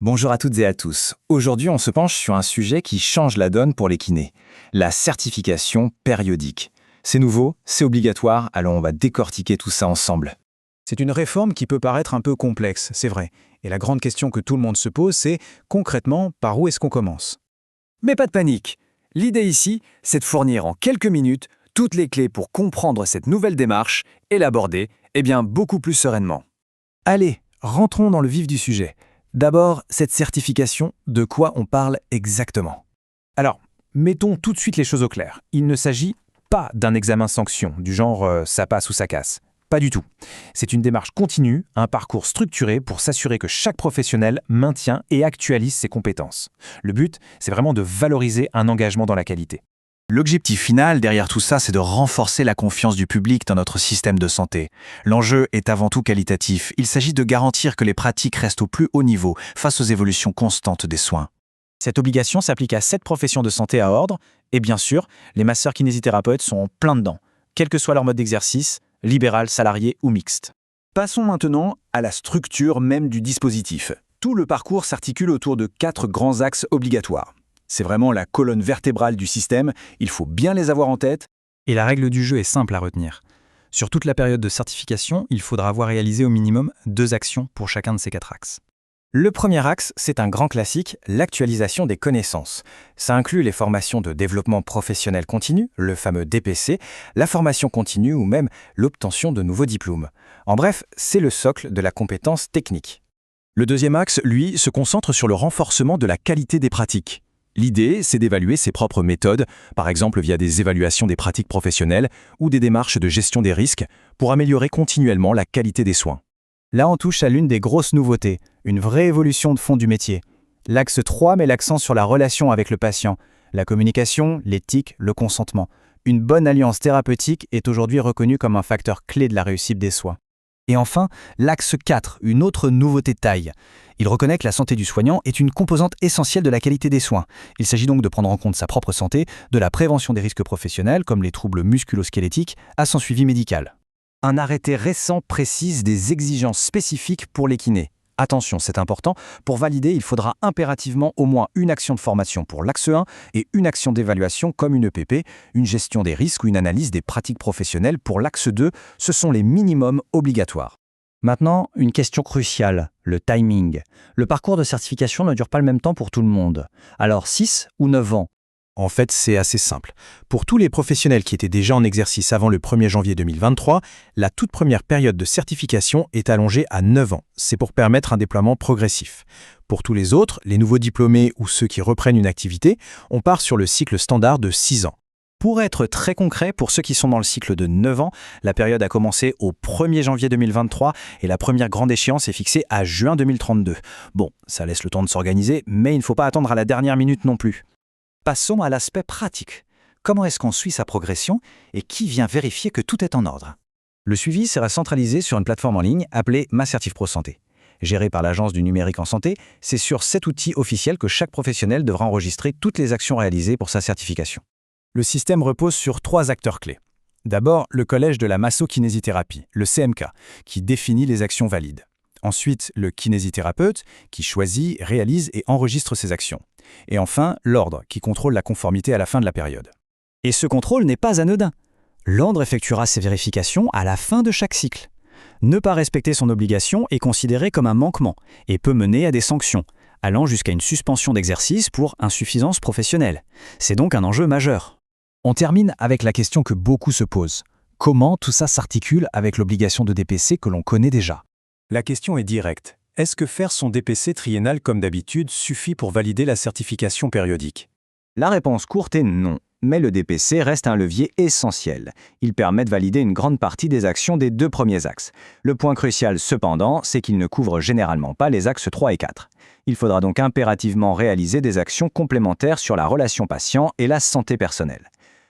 Bonjour à toutes et à tous. Aujourd'hui, on se penche sur un sujet qui change la donne pour les kinés, la certification périodique. C'est nouveau, c'est obligatoire, alors on va décortiquer tout ça ensemble. C'est une réforme qui peut paraître un peu complexe, c'est vrai. Et la grande question que tout le monde se pose, c'est concrètement, par où est-ce qu'on commence? Mais pas de panique. L'idée ici, c'est de fournir en quelques minutes toutes les clés pour comprendre cette nouvelle démarche et l'aborder, beaucoup plus sereinement. Allez, rentrons dans le vif du sujet. D'abord, cette certification, de quoi on parle exactement? Alors, mettons tout de suite les choses au clair. Il ne s'agit pas d'un examen sanction, du genre ça passe ou ça casse. Pas du tout. C'est une démarche continue, un parcours structuré pour s'assurer que chaque professionnel maintient et actualise ses compétences. Le but, c'est vraiment de valoriser un engagement dans la qualité. L'objectif final derrière tout ça, c'est de renforcer la confiance du public dans notre système de santé. L'enjeu est avant tout qualitatif. Il s'agit de garantir que les pratiques restent au plus haut niveau face aux évolutions constantes des soins. Cette obligation s'applique à 7 professions de santé à ordre, et bien sûr, les masseurs-kinésithérapeutes sont en plein dedans, quel que soit leur mode d'exercice, libéral, salarié ou mixte. Passons maintenant à la structure même du dispositif. Tout le parcours s'articule autour de 4 grands axes obligatoires. C'est vraiment la colonne vertébrale du système, il faut bien les avoir en tête. Et la règle du jeu est simple à retenir. Sur toute la période de certification, il faudra avoir réalisé au minimum 2 actions pour chacun de ces 4 axes. Le premier axe, c'est un grand classique, l'actualisation des connaissances. Ça inclut les formations de développement professionnel continu, le fameux DPC, la formation continue ou même l'obtention de nouveaux diplômes. En bref, c'est le socle de la compétence technique. Le deuxième axe, lui, se concentre sur le renforcement de la qualité des pratiques. L'idée, c'est d'évaluer ses propres méthodes, par exemple via des évaluations des pratiques professionnelles ou des démarches de gestion des risques, pour améliorer continuellement la qualité des soins. Là, on touche à l'une des grosses nouveautés, une vraie évolution de fond du métier. L'axe 3 met l'accent sur la relation avec le patient, la communication, l'éthique, le consentement. Une bonne alliance thérapeutique est aujourd'hui reconnue comme un facteur clé de la réussite des soins. Et enfin, l'axe 4, une autre nouveauté de taille. Il reconnaît que la santé du soignant est une composante essentielle de la qualité des soins. Il s'agit donc de prendre en compte sa propre santé, de la prévention des risques professionnels comme les troubles musculo-squelettiques à son suivi médical. Un arrêté récent précise des exigences spécifiques pour les kinés. Attention, c'est important, pour valider, il faudra impérativement au moins une action de formation pour l'axe 1 et une action d'évaluation comme une EPP, une gestion des risques ou une analyse des pratiques professionnelles pour l'axe 2, ce sont les minimums obligatoires. Maintenant, une question cruciale, le timing. Le parcours de certification ne dure pas le même temps pour tout le monde. Alors 6 ou 9 ans? En fait, c'est assez simple. Pour tous les professionnels qui étaient déjà en exercice avant le 1er janvier 2023, la toute première période de certification est allongée à 9 ans. C'est pour permettre un déploiement progressif. Pour tous les autres, les nouveaux diplômés ou ceux qui reprennent une activité, on part sur le cycle standard de 6 ans. Pour être très concret, pour ceux qui sont dans le cycle de 9 ans, la période a commencé au 1er janvier 2023 et la première grande échéance est fixée à juin 2032. Bon, ça laisse le temps de s'organiser, mais il ne faut pas attendre à la dernière minute non plus. Passons à l'aspect pratique. Comment est-ce qu'on suit sa progression et qui vient vérifier que tout est en ordre? Le suivi sera centralisé sur une plateforme en ligne appelée MaCertifPro Santé. Gérée par l'Agence du numérique en santé, c'est sur cet outil officiel que chaque professionnel devra enregistrer toutes les actions réalisées pour sa certification. Le système repose sur 3 acteurs clés. D'abord, le collège de la masso-kinésithérapie, le CMK, qui définit les actions valides. Ensuite, le kinésithérapeute, qui choisit, réalise et enregistre ses actions. Et enfin, l'ordre, qui contrôle la conformité à la fin de la période. Et ce contrôle n'est pas anodin. L'ordre effectuera ses vérifications à la fin de chaque cycle. Ne pas respecter son obligation est considéré comme un manquement et peut mener à des sanctions, allant jusqu'à une suspension d'exercice pour insuffisance professionnelle. C'est donc un enjeu majeur. On termine avec la question que beaucoup se posent. Comment tout ça s'articule avec l'obligation de DPC que l'on connaît déjà? La question est directe. Est-ce que faire son DPC triennal comme d'habitude suffit pour valider la certification périodique? La réponse courte est non, mais le DPC reste un levier essentiel. Il permet de valider une grande partie des actions des 2 premiers axes. Le point crucial cependant, c'est qu'il ne couvre généralement pas les axes 3 et 4. Il faudra donc impérativement réaliser des actions complémentaires sur la relation patient et la santé personnelle.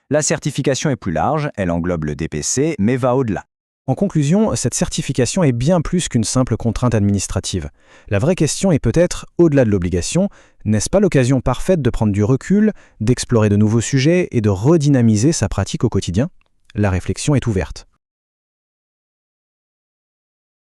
La certification est plus large, elle englobe le DPC, mais va au-delà. En conclusion, cette certification est bien plus qu'une simple contrainte administrative. La vraie question est peut-être, au-delà de l'obligation, n'est-ce pas l'occasion parfaite de prendre du recul, d'explorer de nouveaux sujets et de redynamiser sa pratique au quotidien? La réflexion est ouverte.